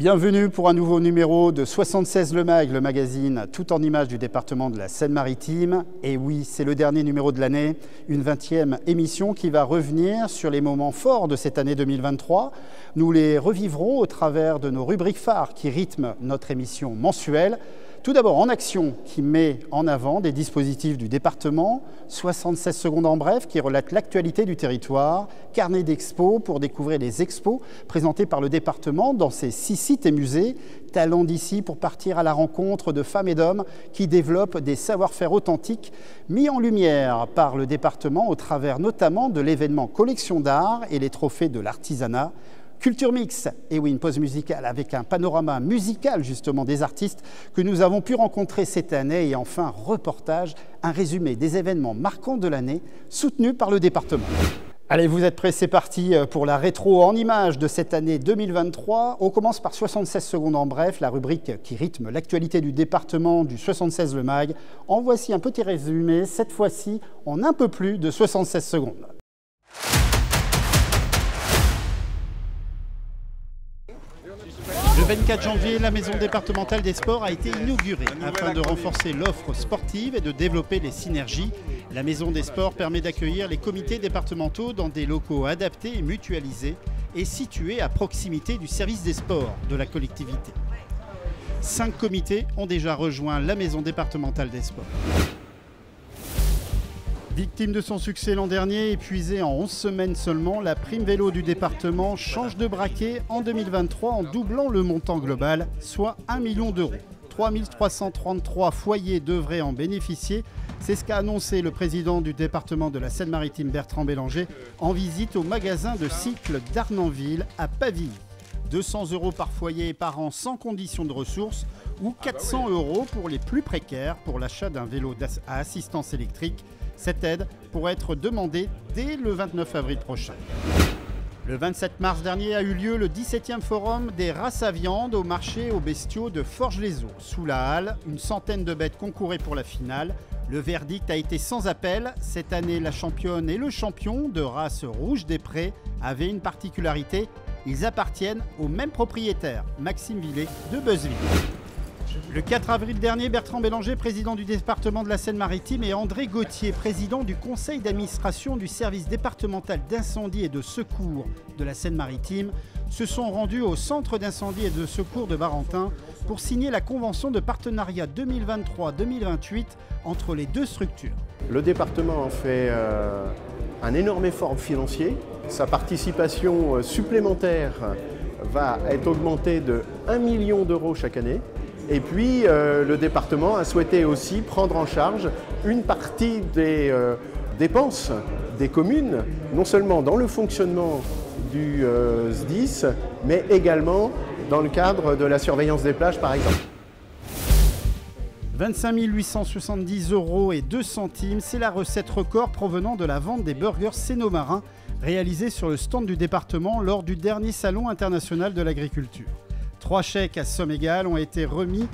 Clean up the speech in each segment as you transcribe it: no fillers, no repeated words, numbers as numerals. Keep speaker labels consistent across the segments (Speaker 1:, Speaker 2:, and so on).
Speaker 1: Bienvenue pour un nouveau numéro de 76 Le Mag, le magazine tout en images du département de la Seine-Maritime. Et oui, c'est le dernier numéro de l'année, une 20e émission qui va revenir sur les moments forts de cette année 2023. Nous les revivrons au travers de nos rubriques phares qui rythment notre émission mensuelle. Tout d'abord, En Action, qui met en avant des dispositifs du département, 76 secondes en bref, qui relate l'actualité du territoire, carnet d'expos pour découvrir les expos présentés par le département dans ses 6 sites et musées, talents d'ici pour partir à la rencontre de femmes et d'hommes qui développent des savoir-faire authentiques mis en lumière par le département au travers notamment de l'événement Collection d'art et les trophées de l'artisanat. Culture Mix, et oui, une pause musicale avec un panorama musical justement des artistes que nous avons pu rencontrer cette année et enfin reportage, un résumé des événements marquants de l'année soutenus par le département. Allez, vous êtes prêts, c'est parti pour la rétro en images de cette année 2023. On commence par 76 secondes en bref, la rubrique qui rythme l'actualité du département du 76 Le Mag. En voici un petit résumé, cette fois-ci en un peu plus de 76 secondes. Le 24 janvier, la maison départementale des sports a été inaugurée afin de renforcer l'offre sportive et de développer les synergies. La maison des sports permet d'accueillir les comités départementaux dans des locaux adaptés et mutualisés et situés à proximité du service des sports de la collectivité. 5 comités ont déjà rejoint la maison départementale des sports. Victime de son succès l'an dernier, épuisée en 11 semaines seulement, la prime vélo du département change de braquet en 2023 en doublant le montant global, soit 1 million d'euros. 3 333 foyers devraient en bénéficier. C'est ce qu'a annoncé le président du département de la Seine-Maritime, Bertrand Bélanger, en visite au magasin de cycle d'Arnanville à Pavilly. 200 € par foyer et par an sans condition de ressources ou 400 € pour les plus précaires pour l'achat d'un vélo à assistance électrique. Cette aide pourrait être demandée dès le 29 avril prochain. Le 27 mars dernier a eu lieu le 17e forum des races à viande au marché aux bestiaux de Forges-les-Eaux. Sous la halle, une centaine de bêtes concouraient pour la finale. Le verdict a été sans appel. Cette année, la championne et le champion de race rouge des prés avaient une particularité. Ils appartiennent au même propriétaire, Maxime Villet de Beuzeville. Le 4 avril dernier, Bertrand Bélanger, président du département de la Seine-Maritime, et André Gauthier, président du conseil d'administration du service départemental d'incendie et de secours de la Seine-Maritime, se sont rendus au centre d'incendie et de secours de Barentin pour signer la convention de partenariat 2023-2028 entre les deux structures.
Speaker 2: Le département en fait un énorme effort financier. Sa participation supplémentaire va être augmentée de 1 million d'euros chaque année. Et puis, le département a souhaité aussi prendre en charge une partie des dépenses des communes, non seulement dans le fonctionnement du SDIS, mais également dans le cadre de la surveillance des plages, par exemple.
Speaker 1: 25 870 € et 2 centimes, c'est la recette record provenant de la vente des burgers Sénomarins réalisés sur le stand du département lors du dernier salon international de l'agriculture. 3 chèques à somme égale ont été remis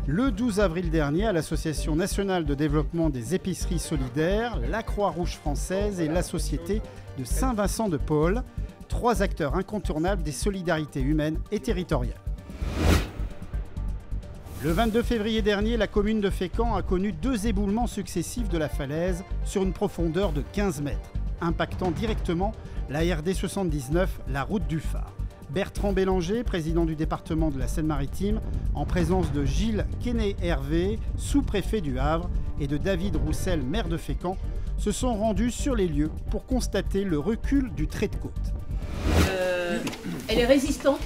Speaker 1: le 12 avril dernier à l'Association nationale de développement des épiceries solidaires, la Croix-Rouge française et la Société de Saint-Vincent-de-Paul, 3 acteurs incontournables des solidarités humaines et territoriales. Le 22 février dernier, la commune de Fécamp a connu 2 éboulements successifs de la falaise sur une profondeur de 15 mètres, impactant directement la RD 79, la route du phare. Bertrand Bélanger, président du département de la Seine-Maritime, en présence de Gilles Quesnay-Hervé, sous-préfet du Havre, et de David Roussel, maire de Fécamp, se sont rendus sur les lieux pour constater le recul du trait de côte.
Speaker 3: Elle est résistante,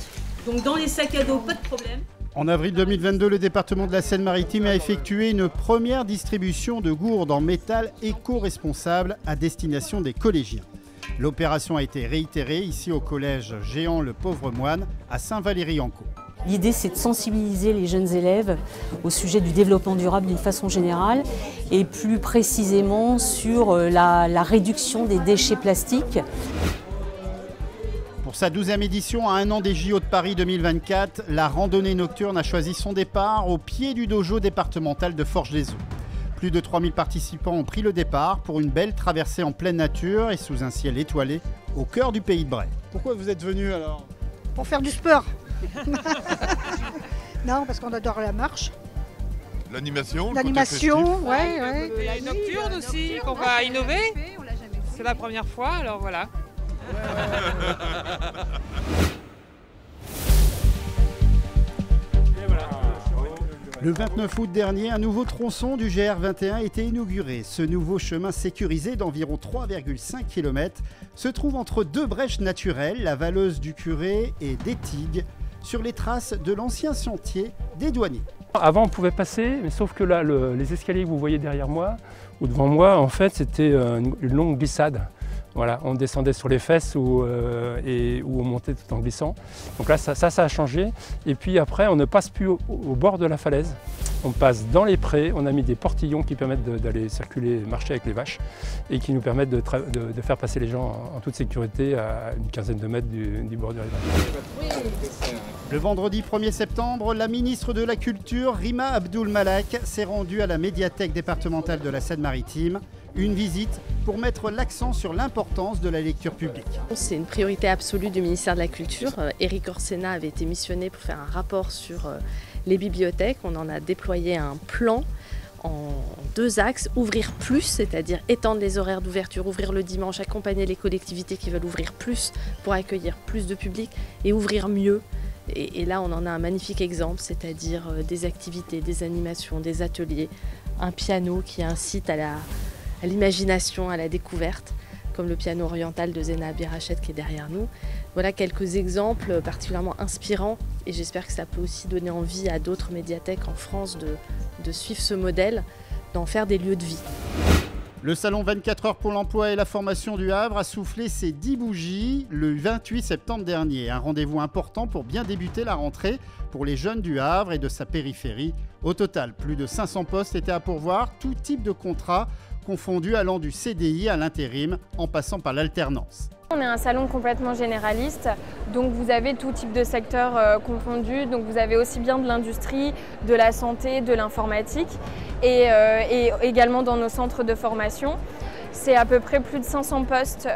Speaker 3: donc dans les sacs à dos, pas de problème.
Speaker 1: En avril 2022, le département de la Seine-Maritime a effectué une première distribution de gourdes en métal éco-responsable à destination des collégiens. L'opération a été réitérée ici au collège Géant Le Pauvre Moine à Saint-Valery-en-Caux.
Speaker 4: L'idée, c'est de sensibiliser les jeunes élèves au sujet du développement durable d'une façon générale et plus précisément sur la réduction des déchets plastiques.
Speaker 1: Pour sa 12e édition, à 1 an des JO de Paris 2024, la randonnée nocturne a choisi son départ au pied du dojo départemental de Forges-les-Eaux. Plus de 3000 participants ont pris le départ pour une belle traversée en pleine nature et sous un ciel étoilé au cœur du pays de Bray. Pourquoi vous êtes venu alors?
Speaker 5: Pour faire du sport. Non, parce qu'on adore la marche.
Speaker 6: L'animation,
Speaker 5: L'animation, ouais.
Speaker 7: La nocturne aussi, qu'on va innover. C'est la première fois, alors voilà.
Speaker 1: Le 29 août dernier, un nouveau tronçon du GR21 a été inauguré. Ce nouveau chemin sécurisé d'environ 3,5 km se trouve entre deux brèches naturelles, la Valleuse du Curé et d'Étigues, sur les traces de l'ancien sentier des douaniers.
Speaker 8: Avant on pouvait passer, mais sauf que là, les escaliers que vous voyez derrière moi ou devant moi, en fait c'était une longue glissade. Voilà, on descendait sur les fesses ou on montait tout en glissant. Donc là, ça a changé. Et puis après, on ne passe plus au bord de la falaise. On passe dans les prés. On a mis des portillons qui permettent d'aller circuler, marcher avec les vaches et qui nous permettent de faire passer les gens en toute sécurité à une quinzaine de mètres du bord du rivage.
Speaker 1: Le vendredi 1er septembre, la ministre de la Culture, Rima Abdul Malak, s'est rendue à la médiathèque départementale de la Seine-Maritime. Une visite pour mettre l'accent sur l'importance de la lecture publique.
Speaker 9: C'est une priorité absolue du ministère de la Culture. Éric Orsena avait été missionné pour faire un rapport sur les bibliothèques. On en a déployé un plan en 2 axes. Ouvrir plus, c'est-à-dire étendre les horaires d'ouverture, ouvrir le dimanche, accompagner les collectivités qui veulent ouvrir plus pour accueillir plus de public et ouvrir mieux. Et là, on en a un magnifique exemple, c'est-à-dire des activités, des animations, des ateliers, un piano qui incite à l'imagination, à la découverte, comme le piano oriental de Zena Abirachet qui est derrière nous. Voilà quelques exemples particulièrement inspirants et j'espère que ça peut aussi donner envie à d'autres médiathèques en France de suivre ce modèle, d'en faire des lieux de vie.
Speaker 1: Le salon 24 heures pour l'emploi et la formation du Havre a soufflé ses 10 bougies le 28 septembre dernier. Un rendez-vous important pour bien débuter la rentrée pour les jeunes du Havre et de sa périphérie. Au total, plus de 500 postes étaient à pourvoir, tout type de contrat confondus allant du CDI à l'intérim en passant par l'alternance.
Speaker 10: On est un salon complètement généraliste, donc vous avez tout type de secteur confondu, donc vous avez aussi bien de l'industrie, de la santé, de l'informatique et également dans nos centres de formation. C'est à peu près plus de 500 postes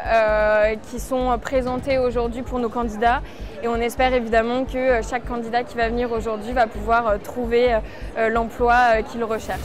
Speaker 10: qui sont présentés aujourd'hui pour nos candidats et on espère évidemment que chaque candidat qui va venir aujourd'hui va pouvoir trouver l'emploi qu'il recherche.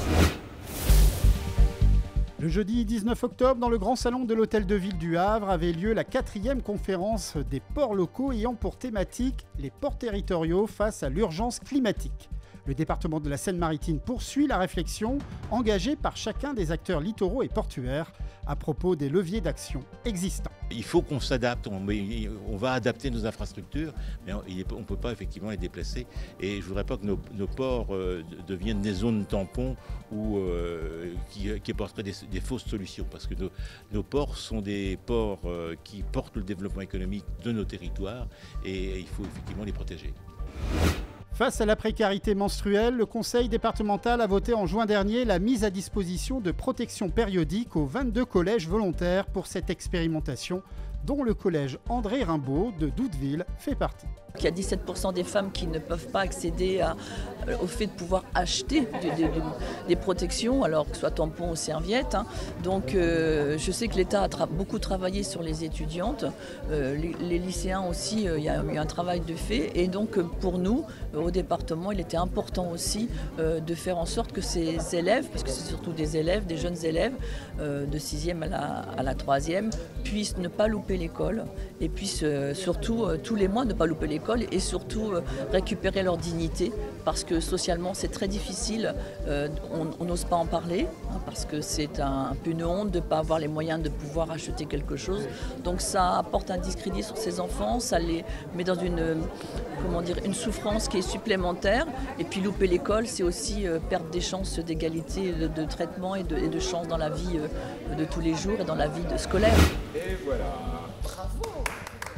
Speaker 1: Le jeudi 19 octobre, dans le grand salon de l'Hôtel de Ville du Havre, avait lieu la 4e conférence des ports locaux ayant pour thématique les ports territoriaux face à l'urgence climatique. Le département de la Seine-Maritime poursuit la réflexion engagée par chacun des acteurs littoraux et portuaires à propos des leviers d'action existants.
Speaker 11: Il faut qu'on s'adapte, on va adapter nos infrastructures, mais on ne peut pas effectivement les déplacer. Et je ne voudrais pas que nos ports deviennent des zones tampons ou qui apporteraient des fausses solutions, parce que nos ports sont des ports qui portent le développement économique de nos territoires et il faut effectivement les protéger.
Speaker 1: Face à la précarité menstruelle, le Conseil départemental a voté en juin dernier la mise à disposition de protections périodiques aux 22 collèges volontaires pour cette expérimentation, dont le collège André Rimbaud de Doudeville fait partie.
Speaker 12: Il y a 17% des femmes qui ne peuvent pas accéder au fait de pouvoir acheter des protections, alors que ce soit tampons ou serviettes. Donc je sais que l'État a beaucoup travaillé sur les étudiantes, les lycéens aussi, il y a eu un travail de fait. Et donc pour nous, au département, il était important aussi de faire en sorte que ces élèves, parce que c'est surtout des élèves, des jeunes élèves, de 6e à la 3e, puissent ne pas louper l'école et puissent surtout tous les mois ne pas louper l'école et surtout récupérer leur dignité parce que socialement c'est très difficile, on n'ose pas en parler parce que c'est un peu une honte de ne pas avoir les moyens de pouvoir acheter quelque chose. Donc ça apporte un discrédit sur ces enfants, ça les met dans une souffrance qui est supplémentaire et puis louper l'école c'est aussi perdre des chances d'égalité de traitement et de chances dans la vie de tous les jours et dans la vie scolaire.
Speaker 6: Et voilà.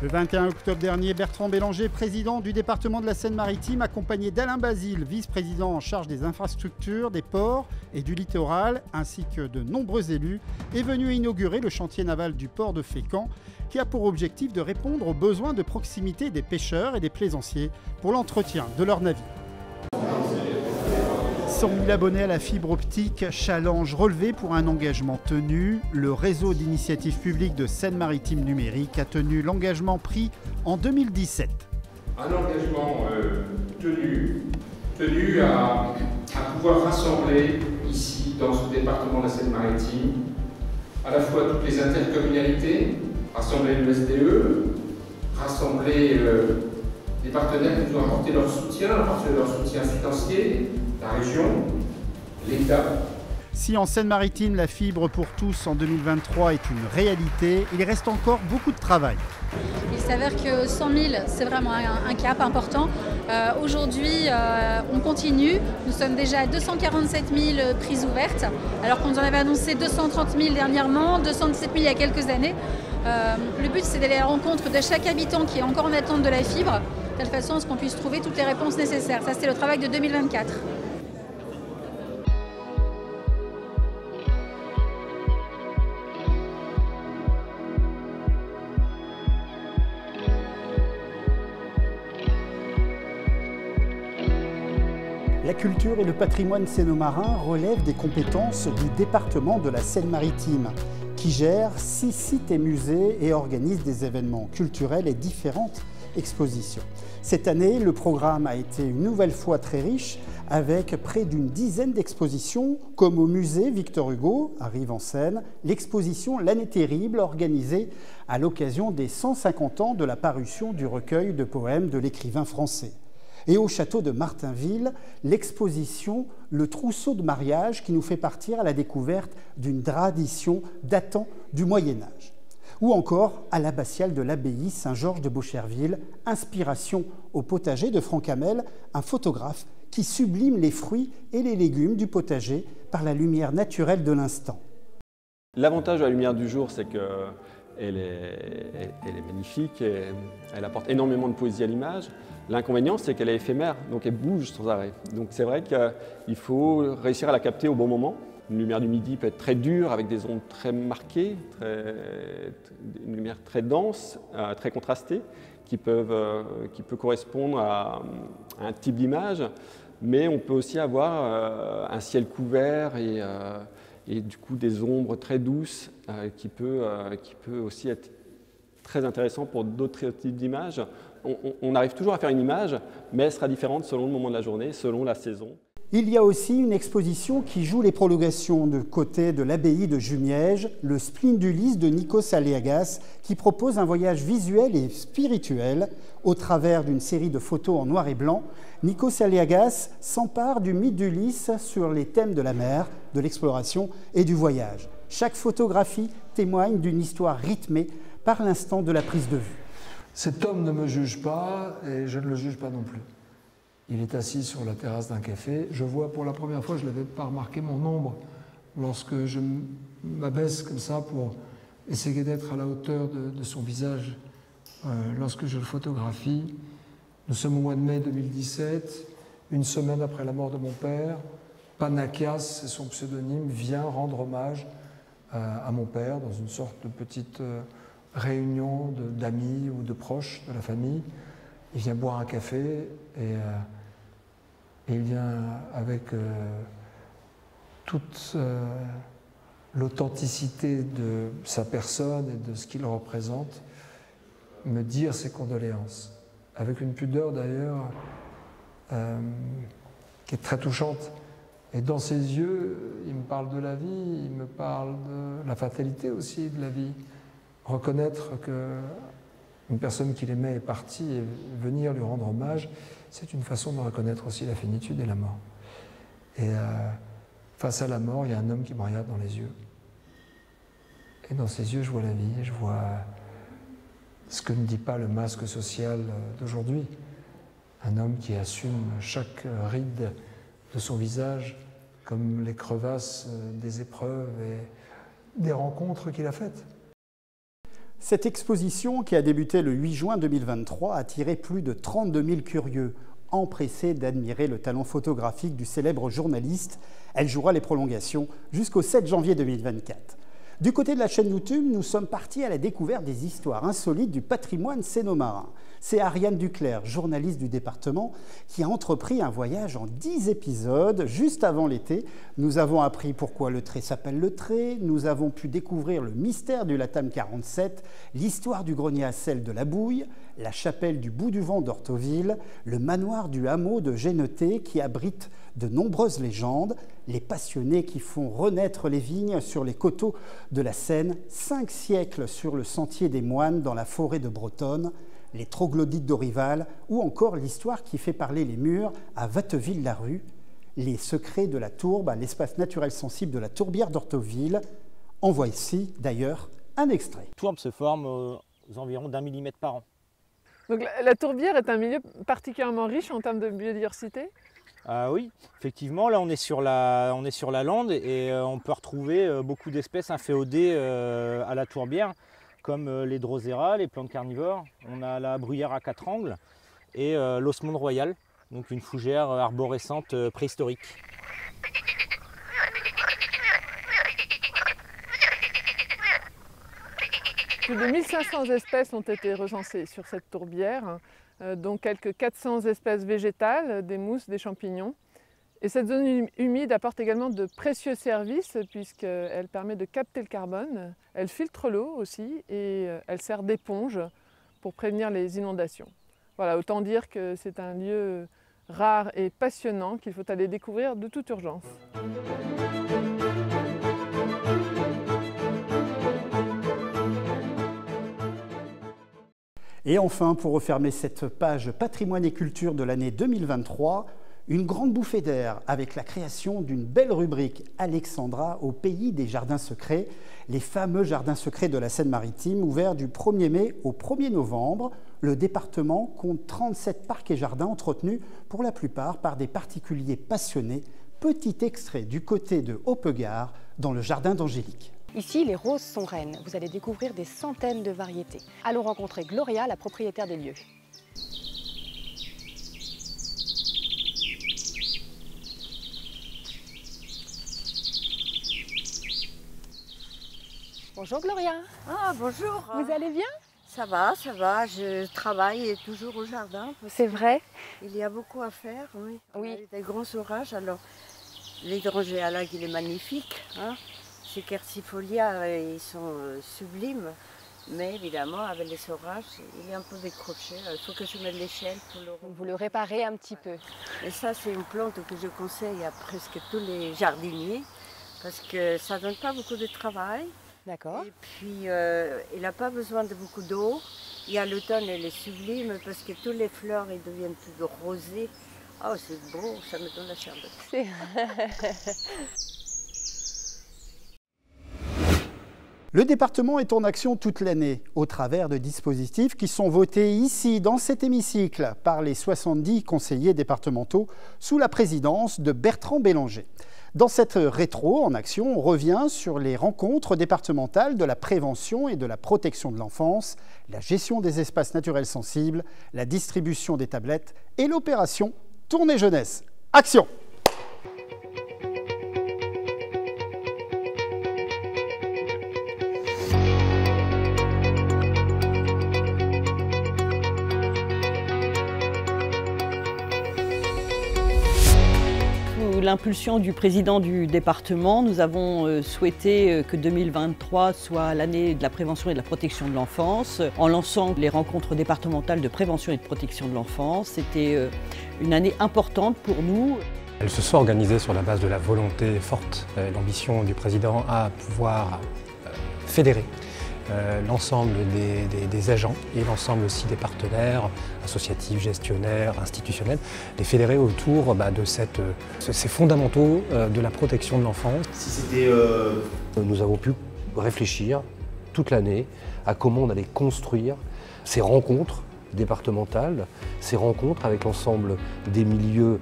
Speaker 1: Le 21 octobre dernier, Bertrand Bélanger, président du département de la Seine-Maritime, accompagné d'Alain Basile, vice-président en charge des infrastructures, des ports et du littoral, ainsi que de nombreux élus, est venu inaugurer le chantier naval du port de Fécamp, qui a pour objectif de répondre aux besoins de proximité des pêcheurs et des plaisanciers pour l'entretien de leurs navires. 100 000 abonnés à la fibre optique, challenge relevé pour un engagement tenu. Le réseau d'initiatives publiques de Seine-Maritime numérique a tenu l'engagement pris en 2017.
Speaker 13: un engagement tenu à pouvoir rassembler ici, dans ce département de la Seine-Maritime, à la fois toutes les intercommunalités, rassembler le SDE, rassembler les partenaires qui nous ont apporté leur soutien financier, la région, l'État.
Speaker 1: Si en Seine-Maritime, la fibre pour tous en 2023 est une réalité, il reste encore beaucoup de travail.
Speaker 14: Il s'avère que 100 000, c'est vraiment un cap important. Aujourd'hui, on continue. Nous sommes déjà à 247 000 prises ouvertes, alors qu'on en avait annoncé 230 000 dernièrement, 217 000 il y a quelques années. Le but, c'est d'aller à la rencontre de chaque habitant qui est encore en attente de la fibre, de telle façon à ce qu'on puisse trouver toutes les réponses nécessaires. Ça, c'est le travail de 2024.
Speaker 1: La culture et le patrimoine séno-marin relèvent des compétences du département de la Seine-Maritime, qui gère 6 sites et musées et organise des événements culturels et différentes expositions. Cette année, le programme a été une nouvelle fois très riche, avec près d'une dizaine d'expositions, comme au musée Victor Hugo, à Rive-en-Seine, l'exposition L'année terrible, organisée à l'occasion des 150 ans de la parution du recueil de poèmes de l'écrivain français. Et au château de Martinville, l'exposition Le trousseau de mariage qui nous fait partir à la découverte d'une tradition datant du Moyen-Âge. Ou encore à l'abbatiale de l'abbaye Saint-Georges de Beaucherville, inspiration au potager de Franck Hamel, un photographe qui sublime les fruits et les légumes du potager par la lumière naturelle de l'instant.
Speaker 15: L'avantage de la lumière du jour, c'est qu'elle est magnifique, et elle apporte énormément de poésie à l'image. L'inconvénient, c'est qu'elle est éphémère, donc elle bouge sans arrêt. Donc c'est vrai qu'il faut réussir à la capter au bon moment. Une lumière du midi peut être très dure, avec des ondes très marquées, une lumière très dense, très contrastée, qui peut correspondre à un type d'image. Mais on peut aussi avoir un ciel couvert et du coup des ombres très douces qui peut aussi être très intéressant pour d'autres types d'images. On arrive toujours à faire une image, mais elle sera différente selon le moment de la journée, selon la saison.
Speaker 1: Il y a aussi une exposition qui joue les prolongations de côté de l'abbaye de Jumièges, le Spleen d'Ulysse de Nikos Aliagas, qui propose un voyage visuel et spirituel au travers d'une série de photos en noir et blanc. Nikos Aliagas s'empare du mythe d'Ulysse sur les thèmes de la mer, de l'exploration et du voyage. Chaque photographie témoigne d'une histoire rythmée par l'instant de la prise de vue.
Speaker 16: Cet homme ne me juge pas et je ne le juge pas non plus. Il est assis sur la terrasse d'un café. Je vois pour la première fois, je ne l'avais pas remarqué, mon ombre lorsque je m'abaisse comme ça pour essayer d'être à la hauteur de son visage lorsque je le photographie. Nous sommes au mois de mai 2017, une semaine après la mort de mon père. Panakias, c'est son pseudonyme, vient rendre hommage à mon père dans une sorte de petite réunion d'amis ou de proches de la famille. Il vient boire un café et il vient avec toute l'authenticité de sa personne et de ce qu'il représente me dire ses condoléances. Avec une pudeur d'ailleurs qui est très touchante. Et dans ses yeux, il me parle de la vie, il me parle de la fatalité aussi de la vie. Reconnaître qu'une personne qu'il aimait est partie et venir lui rendre hommage, c'est une façon de reconnaître aussi la finitude et la mort. Et face à la mort, il y a un homme qui me regarde dans les yeux. Et dans ses yeux, je vois la vie, je vois ce que ne dit pas le masque social d'aujourd'hui. Un homme qui assume chaque ride de son visage comme les crevasses des épreuves et des rencontres qu'il a faites.
Speaker 1: Cette exposition, qui a débuté le 8 juin 2023, a attiré plus de 32 000 curieux, empressés d'admirer le talent photographique du célèbre journaliste. Elle jouera les prolongations jusqu'au 7 janvier 2024. Du côté de la chaîne YouTube, nous sommes partis à la découverte des histoires insolites du patrimoine sénomarin. C'est Ariane Duclerc, journaliste du département, qui a entrepris un voyage en 10 épisodes juste avant l'été. Nous avons appris pourquoi le Tré s'appelle le Tré, nous avons pu découvrir le mystère du Latam 47, l'histoire du grenier à sel de la Bouille, la chapelle du Bout du Vent d'Orthoville, le manoir du hameau de Génoté qui abrite de nombreuses légendes, les passionnés qui font renaître les vignes sur les coteaux de la Seine, 5 siècles sur le sentier des moines dans la forêt de Bretonne, les troglodytes d'Orival ou encore l'histoire qui fait parler les murs à Watteville-la-Rue, les secrets de la tourbe à l'espace naturel sensible de la tourbière d'Orthoville. En voici d'ailleurs un extrait.
Speaker 17: La tourbe se forme aux environs d'1 millimètre par an.
Speaker 18: Donc la tourbière est un milieu particulièrement riche en termes de biodiversité.
Speaker 17: Oui, effectivement, là on est sur la lande et on peut retrouver beaucoup d'espèces inféodées à la tourbière, comme les drosera, les plantes carnivores. On a la bruyère à 4 angles et l'osmonde royal, donc une fougère arborescente préhistorique.
Speaker 18: Plus de 1500 espèces ont été recensées sur cette tourbière, dont quelques 400 espèces végétales, des mousses, des champignons. Et cette zone humide apporte également de précieux services puisqu'elle permet de capter le carbone, elle filtre l'eau aussi et elle sert d'éponge pour prévenir les inondations. Voilà, autant dire que c'est un lieu rare et passionnant qu'il faut aller découvrir de toute urgence.
Speaker 1: Et enfin, pour refermer cette page patrimoine et culture de l'année 2023, une grande bouffée d'air avec la création d'une belle rubrique Alexandra au pays des jardins secrets, les fameux jardins secrets de la Seine-Maritime ouverts du 1er mai au 1er novembre. Le département compte 37 parcs et jardins entretenus pour la plupart par des particuliers passionnés. Petit extrait du côté de Haupegard dans le jardin d'Angélique.
Speaker 19: Ici, les roses sont reines. Vous allez découvrir des centaines de variétés. Allons rencontrer Gloria, la propriétaire des lieux. Bonjour Gloria.
Speaker 20: Ah bonjour.
Speaker 19: Vous allez bien?
Speaker 20: Ça va, je travaille toujours au jardin.
Speaker 19: C'est vrai?
Speaker 20: Il y a beaucoup à faire, oui.
Speaker 19: Oui.
Speaker 20: Il y a des grands orages, alors l'hydrangea à il est magnifique. Hein. Ces quercifolia, ils sont sublimes. Mais évidemment, avec les orages, il est un peu décroché. Il faut que je mette l'échelle pour le...
Speaker 19: Vous le réparez un petit peu.
Speaker 20: Et ça, c'est une plante que je conseille à presque tous les jardiniers parce que ça ne donne pas beaucoup de travail.
Speaker 19: D'accord.
Speaker 20: Et puis, il n'a pas besoin de beaucoup d'eau. Et à l'automne, elle est sublime parce que toutes les fleurs elles deviennent plus rosées. Oh, c'est beau, ça me donne la chair de poule.
Speaker 1: Le département est en action toute l'année au travers de dispositifs qui sont votés ici, dans cet hémicycle, par les 70 conseillers départementaux sous la présidence de Bertrand Bélanger. Dans cette rétro en action, on revient sur les rencontres départementales de la prévention et de la protection de l'enfance, la gestion des espaces naturels sensibles, la distribution des tablettes et l'opération Tournée Jeunesse. Action!
Speaker 21: L'impulsion du président du département, nous avons souhaité que 2023 soit l'année de la prévention et de la protection de l'enfance en lançant les rencontres départementales de prévention et de protection de l'enfance. C'était une année importante pour nous.
Speaker 22: Elles se sont organisées sur la base de la volonté forte, l'ambition du président à pouvoir fédérer l'ensemble des agents et l'ensemble aussi des partenaires associatifs, gestionnaires, institutionnels, les fédérer autour de ces fondamentaux de la protection de l'enfance.
Speaker 23: Nous avons pu réfléchir toute l'année à comment on allait construire ces rencontres départementales, ces rencontres avec l'ensemble des milieux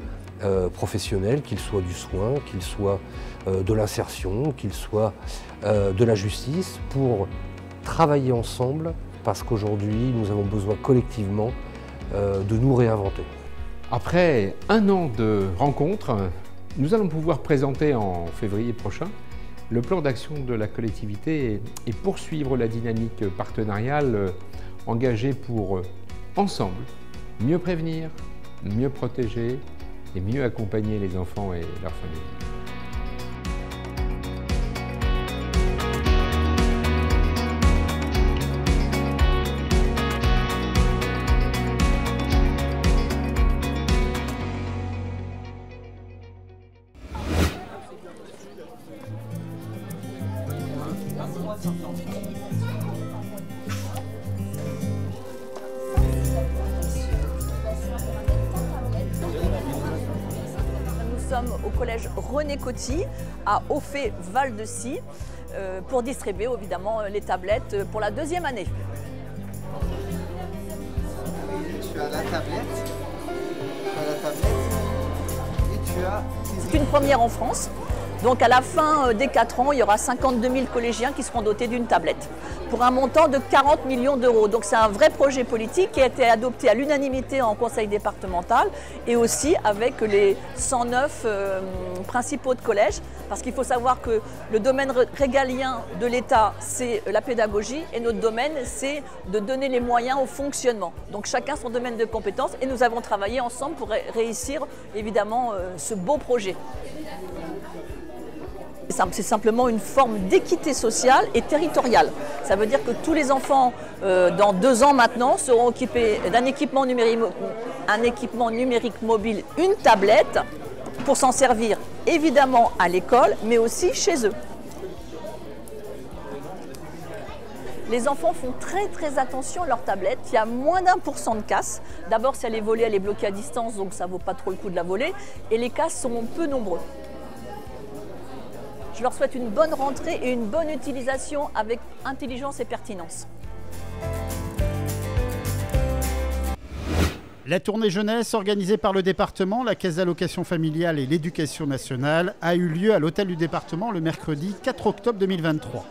Speaker 23: professionnels, qu'ils soient du soin, qu'ils soient de l'insertion, qu'ils soient de la justice, pour travailler ensemble parce qu'aujourd'hui nous avons besoin collectivement de nous réinventer.
Speaker 24: Après un an de rencontres, nous allons pouvoir présenter en février prochain
Speaker 2: Le plan d'action de la collectivité est poursuivre la dynamique partenariale engagée pour, ensemble, mieux prévenir, mieux protéger et mieux accompagner les enfants et leurs familles.
Speaker 3: Nous sommes au collège René Coty à Auffay Val-de-Scie pour distribuer évidemment les tablettes pour la 2e année.
Speaker 4: Tu as la tablette, et tu as...
Speaker 3: C'est une première en France. Donc à la fin des 4 ans, il y aura 52 000 collégiens qui seront dotés d'une tablette pour un montant de 40 millions d'euros. Donc c'est un vrai projet politique qui a été adopté à l'unanimité en conseil départemental et aussi avec les 109 principaux de collèges. Parce qu'il faut savoir que le domaine régalien de l'État, c'est la pédagogie et notre domaine, c'est de donner les moyens au fonctionnement. Donc chacun son domaine de compétences et nous avons travaillé ensemble pour réussir évidemment ce beau projet. C'est simplement une forme d'équité sociale et territoriale. Ça veut dire que tous les enfants, dans 2 ans maintenant, seront équipés d'un équipement numérique mobile, une tablette, pour s'en servir évidemment à l'école, mais aussi chez eux. Les enfants font très attention à leur tablette. Il y a moins d'1% de casse. D'abord, si elle est volée, elle est bloquée à distance, donc ça ne vaut pas trop le coup de la voler. Et les casses sont peu nombreux. Je leur souhaite une bonne rentrée et une bonne utilisation avec intelligence et pertinence.
Speaker 1: La tournée jeunesse organisée par le département, la Caisse d'allocation familiale et l'éducation nationale a eu lieu à l'hôtel du département le mercredi 4 octobre 2023.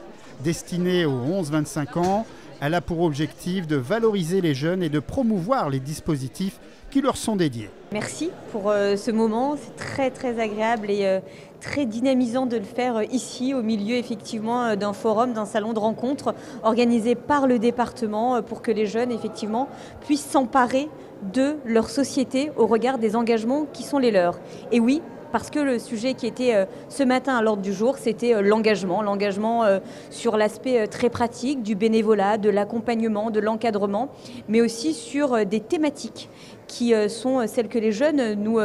Speaker 1: Destinée aux 11-25 ans, elle a pour objectif de valoriser les jeunes et de promouvoir les dispositifs qui leur sont dédiés.
Speaker 24: Merci pour ce moment, c'est très agréable et très dynamisant de le faire ici au milieu effectivement d'un forum, d'un salon de rencontre organisé par le département pour que les jeunes effectivement puissent s'emparer de leur société au regard des engagements qui sont les leurs. Et oui, parce que le sujet qui était ce matin à l'ordre du jour, c'était l'engagement sur l'aspect très pratique du bénévolat, de l'accompagnement, de l'encadrement, mais aussi sur des thématiques qui sont celles que les jeunes nous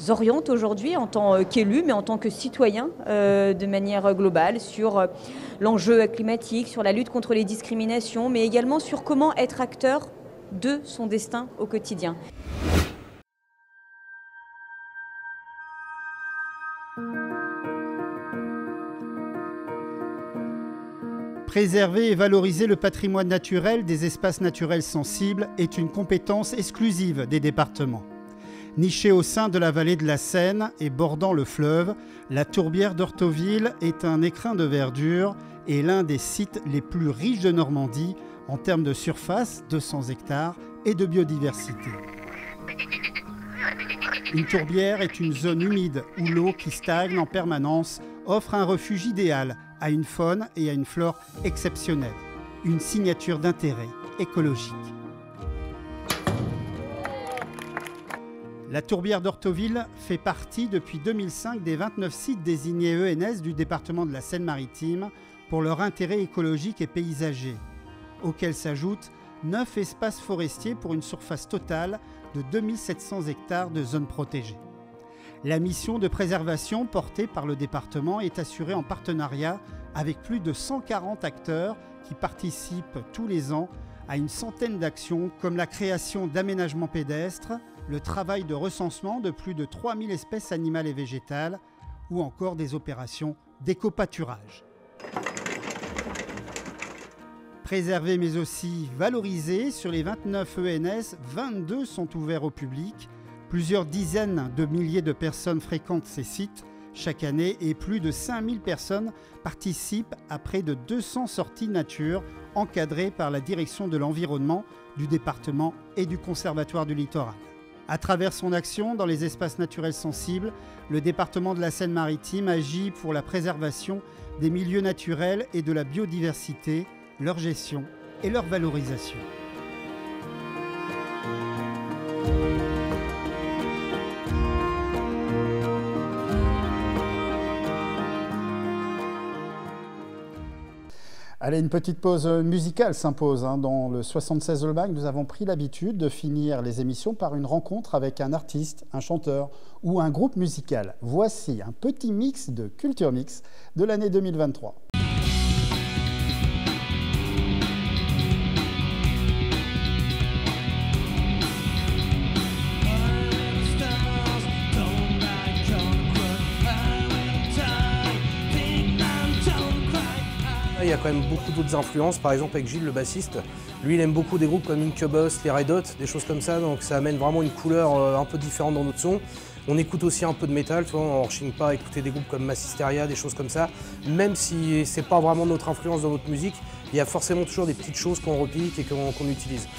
Speaker 24: orientent aujourd'hui en tant qu'élus, mais en tant que citoyens de manière globale, sur l'enjeu climatique, sur la lutte contre les discriminations, mais également sur comment être acteur de son destin au quotidien.
Speaker 1: Préserver et valoriser le patrimoine naturel des espaces naturels sensibles est une compétence exclusive des départements. Nichée au sein de la vallée de la Seine et bordant le fleuve, la tourbière d'Orthoville est un écrin de verdure et l'un des sites les plus riches de Normandie en termes de surface, 200 hectares, et de biodiversité. Une tourbière est une zone humide où l'eau qui stagne en permanence offre un refuge idéal à une faune et à une flore exceptionnelles, une signature d'intérêt écologique. La tourbière d'Orthoville fait partie depuis 2005 des 29 sites désignés ENS du département de la Seine-Maritime pour leur intérêt écologique et paysager, auxquels s'ajoutent 9 espaces forestiers pour une surface totale de 2700 hectares de zones protégées. La mission de préservation portée par le département est assurée en partenariat avec plus de 140 acteurs qui participent tous les ans à une centaine d'actions comme la création d'aménagements pédestres, le travail de recensement de plus de 3000 espèces animales et végétales ou encore des opérations d'éco-pâturage. Préservés mais aussi valorisés, sur les 29 ENS, 22 sont ouverts au public. Plusieurs dizaines de milliers de personnes fréquentent ces sites chaque année et plus de 5000 personnes participent à près de 200 sorties nature encadrées par la direction de l'environnement du département et du Conservatoire du littoral. À travers son action dans les espaces naturels sensibles, le département de la Seine-Maritime agit pour la préservation des milieux naturels et de la biodiversité, leur gestion et leur valorisation. Allez, une petite pause musicale s'impose. Dans le 76 All Back, nous avons pris l'habitude de finir les émissions par une rencontre avec un artiste, un chanteur ou un groupe musical. Voici un petit mix de Culture Mix de l'année 2023.
Speaker 5: Il y a quand même beaucoup d'autres influences, par exemple avec Gilles le bassiste. Lui il aime beaucoup des groupes comme Incubus, les Red Hot, des choses comme ça, donc ça amène vraiment une couleur un peu différente dans notre son. On écoute aussi un peu de métal, tu vois, on ne rechigne pas à écouter des groupes comme Massisteria, des choses comme ça. Même si c'est pas vraiment notre influence dans notre musique, il y a forcément toujours des petites choses qu'on repique et qu'on utilise.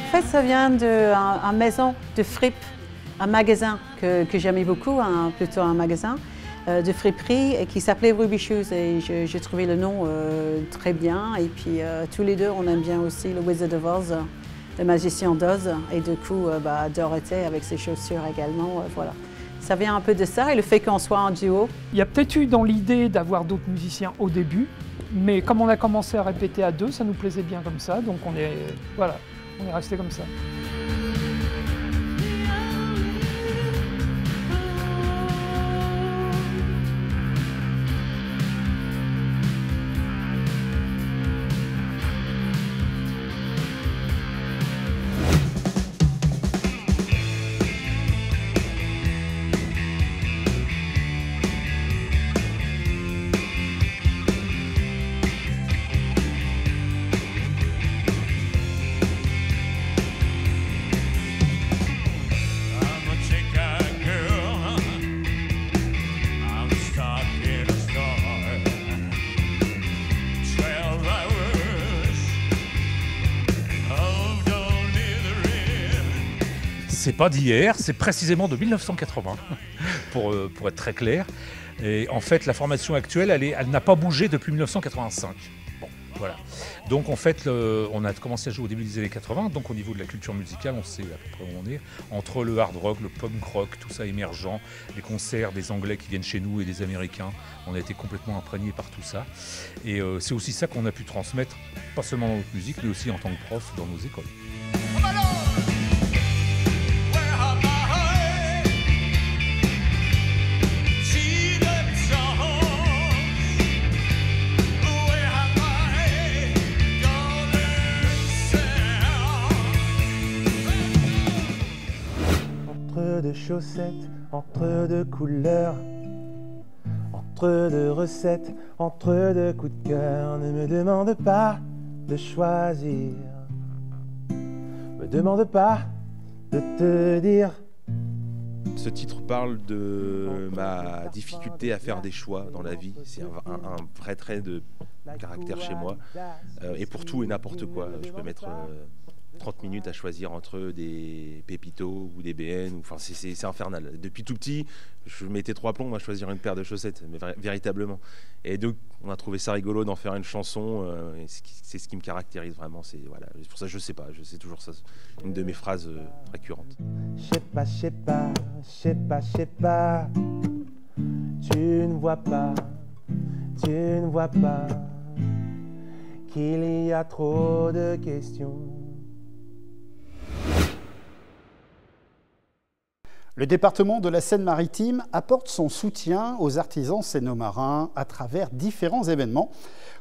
Speaker 7: En fait, ça vient d'une maison de fripe, un magasin que j'aimais beaucoup, plutôt un magasin de friperie qui s'appelait Ruby Shoes et j'ai trouvé le nom très bien. Et puis tous les deux, on aime bien aussi le Wizard of Oz, le magicien d'Oz et du coup Dorothée avec ses chaussures également, voilà. Ça vient un peu de ça et le fait qu'on soit en duo.
Speaker 8: Il y a peut-être eu dans l'idée d'avoir d'autres musiciens au début, mais comme on a commencé à répéter à deux, ça nous plaisait bien comme ça, donc on est resté comme ça.
Speaker 9: C'est pas d'hier, c'est précisément de 1980, pour être très clair. Et en fait, la formation actuelle, elle n'a pas bougé depuis 1985. Bon, voilà. Donc en fait, on a commencé à jouer au début des années 80, donc au niveau de la culture musicale, on sait à peu près où on est. Entre le hard rock, le punk rock, tout ça émergent, les concerts des Anglais qui viennent chez nous et des Américains, on a été complètement imprégnés par tout ça. Et c'est aussi ça qu'on a pu transmettre, pas seulement dans notre musique, mais aussi en tant que prof dans nos écoles.
Speaker 25: Entre deux chaussettes, entre deux couleurs, entre deux recettes, entre deux coups de cœur, ne me demande pas de choisir, me demande pas de te dire.
Speaker 26: Ce titre parle de ma difficulté à faire des choix dans la vie. C'est un vrai trait de caractère chez moi. Et pour tout et n'importe quoi, je peux mettre 30 minutes à choisir entre des pépitos ou des BN. Enfin, c'est infernal. Depuis tout petit, je mettais 3 plombs à choisir une paire de chaussettes, mais véritablement. Et donc, on a trouvé ça rigolo d'en faire une chanson. C'est ce qui me caractérise vraiment. C'est pour ça que je sais pas. C'est toujours ça, une de mes phrases récurrentes.
Speaker 25: Je sais pas. Tu ne vois pas qu'il y a trop de questions.
Speaker 1: Le département de la Seine-Maritime apporte son soutien aux artisans sénomarins à travers différents événements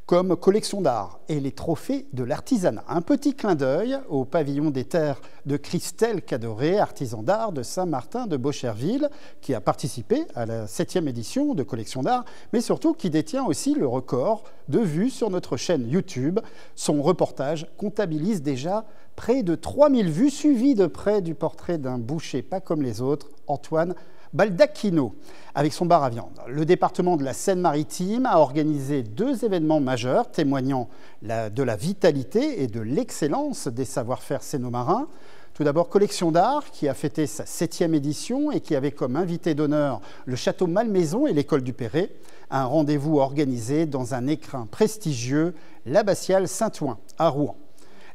Speaker 1: comme collection d'art et les trophées de l'artisanat. Un petit clin d'œil au pavillon des terres de Christelle Cadoré, artisan d'art de Saint-Martin de Beaucherville, qui a participé à la 7e édition de collection d'art, mais surtout qui détient aussi le record de vues sur notre chaîne YouTube. Son reportage comptabilise déjà près de 3000 vues, suivi de près du portrait d'un boucher pas comme les autres, Antoine Baldacchino, avec son bar à viande. Le département de la Seine-Maritime a organisé 2 événements majeurs témoignant de la vitalité et de l'excellence des savoir-faire sénomarins. Tout d'abord, Collection d'art, qui a fêté sa 7e édition et qui avait comme invité d'honneur le château Malmaison et l'école du Perret. Un rendez-vous organisé dans un écrin prestigieux, l'abbatiale Saint-Ouen, à Rouen.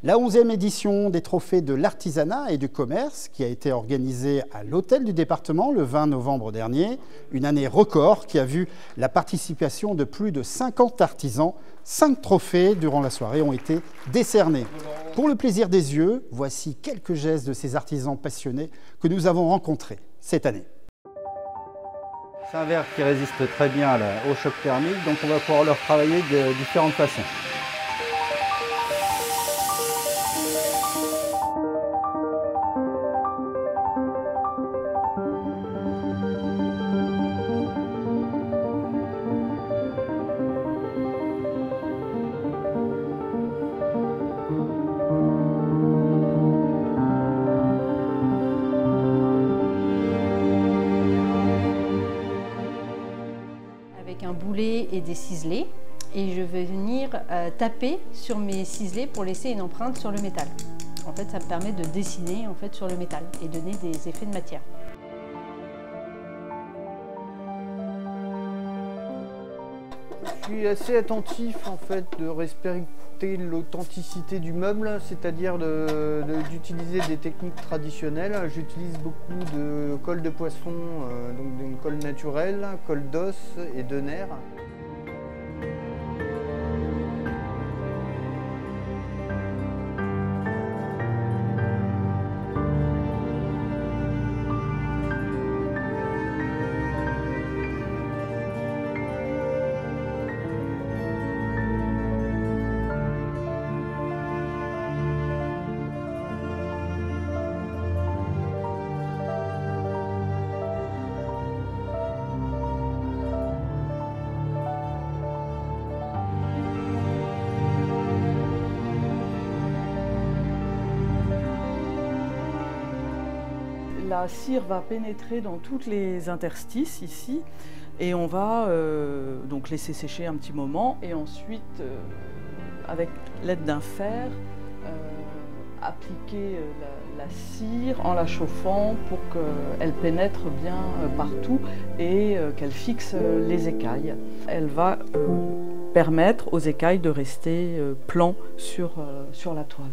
Speaker 1: La 11e édition des trophées de l'artisanat et du commerce qui a été organisée à l'hôtel du département le 20 novembre dernier. Une année record qui a vu la participation de plus de 50 artisans. 5 trophées durant la soirée ont été décernés. Pour le plaisir des yeux, voici quelques gestes de ces artisans passionnés que nous avons rencontrés cette année.
Speaker 6: C'est un verre qui résiste très bien au choc thermique, donc on va pouvoir le retravailler de différentes façons.
Speaker 10: Un boulet et des ciselets et je vais venir taper sur mes ciselets pour laisser une empreinte sur le métal. En fait, ça me permet de dessiner en fait, sur le métal et donner des effets de matière.
Speaker 11: Je suis assez attentif en fait de respecter l'authenticité du meuble, c'est-à-dire d'utiliser des techniques traditionnelles. J'utilise beaucoup de colle de poisson, donc d'une colle naturelle, colle d'os et de nerf.
Speaker 12: La cire va pénétrer dans toutes les interstices ici et on va donc laisser sécher un petit moment et ensuite avec l'aide d'un fer appliquer la cire en la chauffant pour qu'elle pénètre bien partout et qu'elle fixe les écailles. Elle va permettre aux écailles de rester plans sur la toile.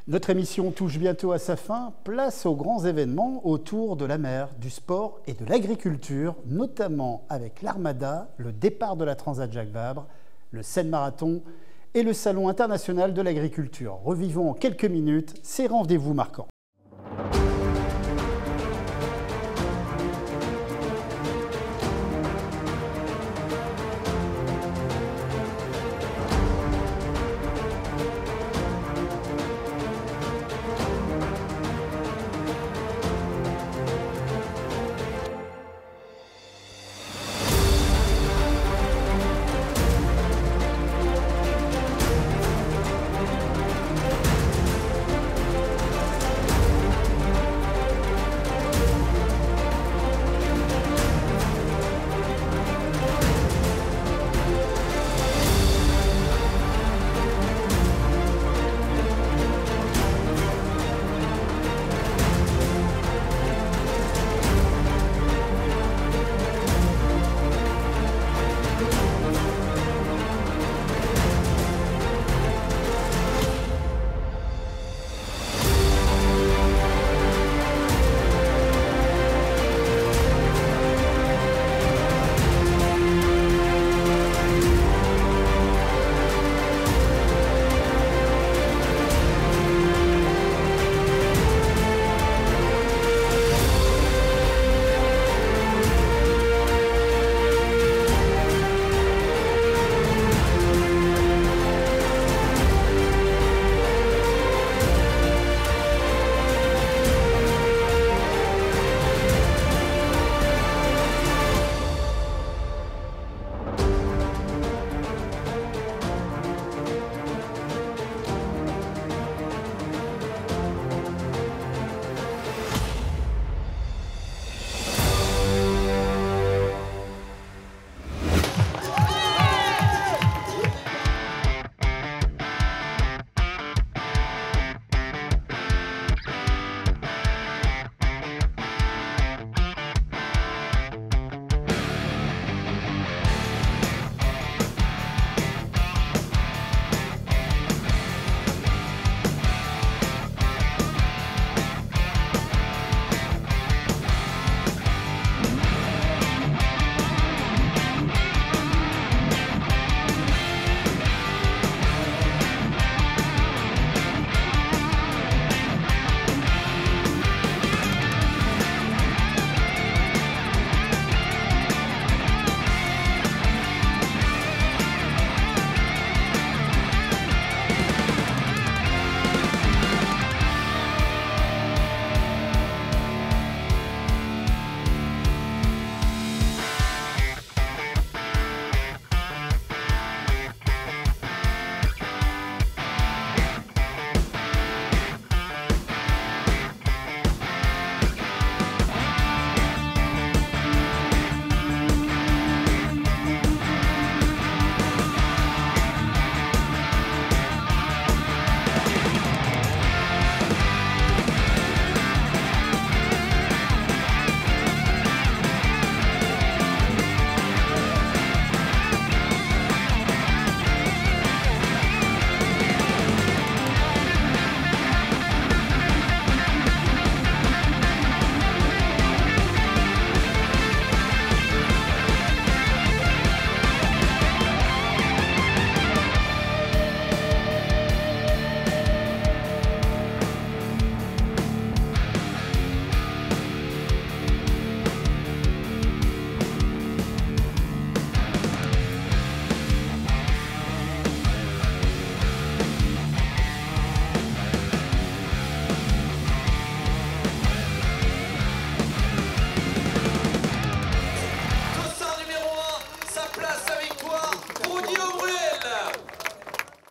Speaker 1: Notre émission touche bientôt à sa fin. Place aux grands événements autour de la mer, du sport et de l'agriculture, notamment avec l'Armada, le départ de la Transat Jacques Vabre, le Seine Marathon et le Salon international de l'agriculture. Revivons en quelques minutes ces rendez-vous marquants.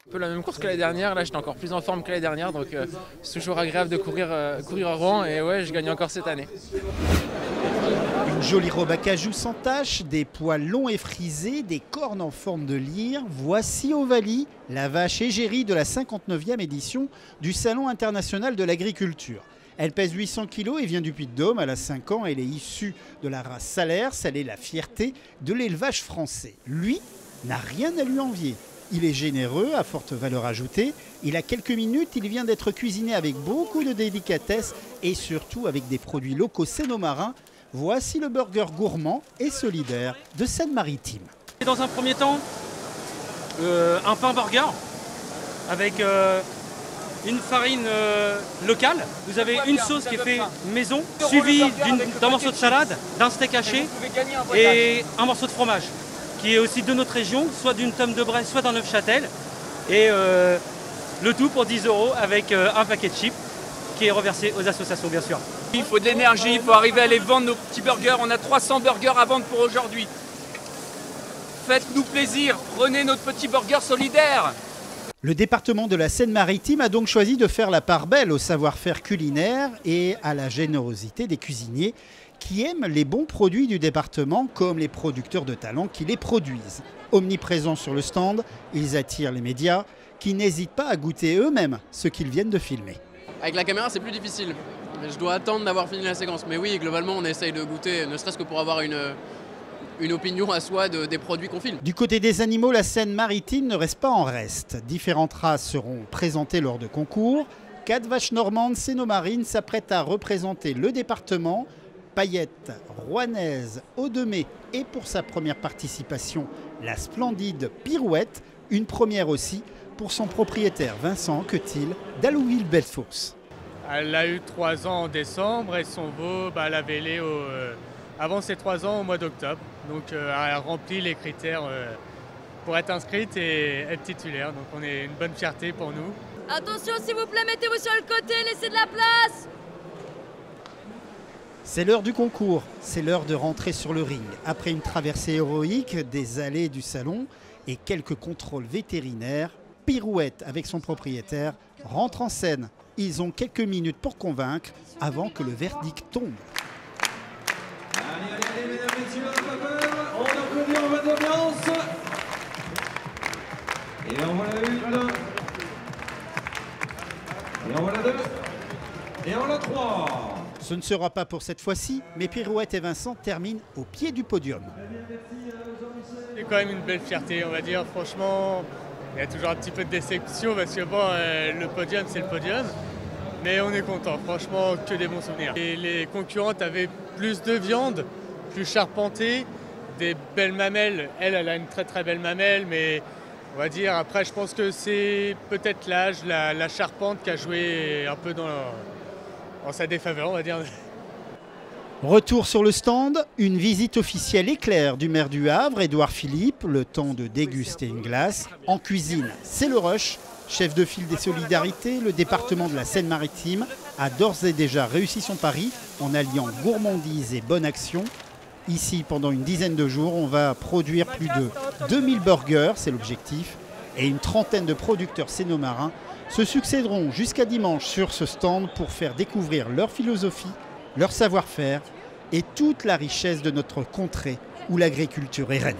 Speaker 13: Un peu la même course que l'année dernière, là j'étais encore plus en forme que l'année dernière, donc c'est toujours agréable de courir à Rouen et ouais, je gagne encore cette année.
Speaker 1: Une jolie robe à cajou sans tache, des poils longs et frisés, des cornes en forme de lyre. Voici Ovalie, la vache égérie de la 59e édition du Salon international de l'agriculture. Elle pèse 800 kg et vient du Puy-de-Dôme. Elle a 5 ans, elle est issue de la race Salers. Elle est la fierté de l'élevage français. Lui n'a rien à lui envier. Il est généreux, à forte valeur ajoutée. Il a quelques minutes, il vient d'être cuisiné avec beaucoup de délicatesse et surtout avec des produits locaux sénomarins. Voici le burger gourmand et solidaire de Seine-Maritime.
Speaker 14: Dans un premier temps, un pain burger avec une farine locale. Vous avez une sauce qui est faite maison, suivie d'un morceau de salade, d'un steak haché et un morceau de fromage, qui est aussi de notre région, soit d'une tome de Bresse, soit d'un Neufchâtel. Et le tout pour 10 € avec un paquet de chips qui est reversé aux associations, bien sûr.
Speaker 15: Il faut de l'énergie, il faut arriver à les vendre, nos petits burgers. On a 300 burgers à vendre pour aujourd'hui. Faites-nous plaisir, prenez notre petit burger solidaire.
Speaker 1: Le département de la Seine-Maritime a donc choisi de faire la part belle au savoir-faire culinaire et à la générosité des cuisiniers qui aiment les bons produits du département comme les producteurs de talent qui les produisent. Omniprésents sur le stand, ils attirent les médias qui n'hésitent pas à goûter eux-mêmes ce qu'ils viennent de filmer.
Speaker 16: Avec la caméra, c'est plus difficile. Je dois attendre d'avoir fini la séquence. Mais oui, globalement, on essaye de goûter, ne serait-ce que pour avoir une opinion à soi des produits qu'on filme.
Speaker 1: Du côté des animaux, la Seine-Maritime ne reste pas en reste. Différentes races seront présentées lors de concours. 4 vaches normandes sénomarines s'apprêtent à représenter le département. Paillette, rouennaise, Haut-de-Mai et pour sa première participation, la splendide Pirouette, une première aussi pour son propriétaire Vincent Anquetil d'Allouville-Bellefosse.
Speaker 17: Elle a eu 3 ans en décembre et son veau, elle avait né avant ses 3 ans au mois d'octobre. Donc elle a rempli les critères pour être inscrite et être titulaire. Donc on est une bonne fierté pour nous.
Speaker 18: Attention s'il vous plaît, mettez-vous sur le côté, laissez de la place.
Speaker 1: C'est l'heure du concours, c'est l'heure de rentrer sur le ring. Après une traversée héroïque des allées du salon et quelques contrôles vétérinaires, Pirouette avec son propriétaire rentre en scène. Ils ont quelques minutes pour convaincre avant que le verdict tombe.
Speaker 27: Allez, mesdames, messieurs, pas peur, on applaudit, on met de l'ambiance. Et en voilà une. Et en voilà 2. Et en voilà 3.
Speaker 1: Ce ne sera pas pour cette fois-ci, mais Pirouette et Vincent terminent au pied du podium.
Speaker 17: C'est quand même une belle fierté, on va dire. Franchement, il y a toujours un petit peu de déception parce que bon, le podium, c'est le podium. Mais on est content, franchement, que des bons souvenirs. Et les concurrentes avaient plus de viande, plus charpentée, des belles mamelles. Elle a une très très belle mamelle, mais on va dire, après, je pense que c'est peut-être l'âge, la charpente qui a joué un peu en sa défaveur, on va dire.
Speaker 1: Retour sur le stand, une visite officielle éclair du maire du Havre, Édouard Philippe, le temps de déguster une glace. En cuisine, c'est le rush. Chef de file des solidarités, le département de la Seine-Maritime a d'ores et déjà réussi son pari en alliant gourmandise et bonne action. Ici, pendant une dizaine de jours, on va produire plus de 2000 burgers, c'est l'objectif, et une trentaine de producteurs sénomarins se succéderont jusqu'à dimanche sur ce stand pour faire découvrir leur philosophie, leur savoir-faire et toute la richesse de notre contrée où l'agriculture est reine.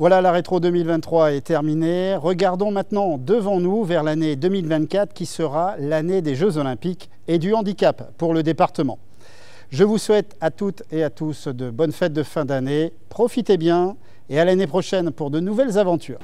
Speaker 1: Voilà, la rétro 2023 est terminée. Regardons maintenant devant nous vers l'année 2024 qui sera l'année des Jeux Olympiques et du handicap pour le département. Je vous souhaite à toutes et à tous de bonnes fêtes de fin d'année. Profitez bien et à l'année prochaine pour de nouvelles aventures.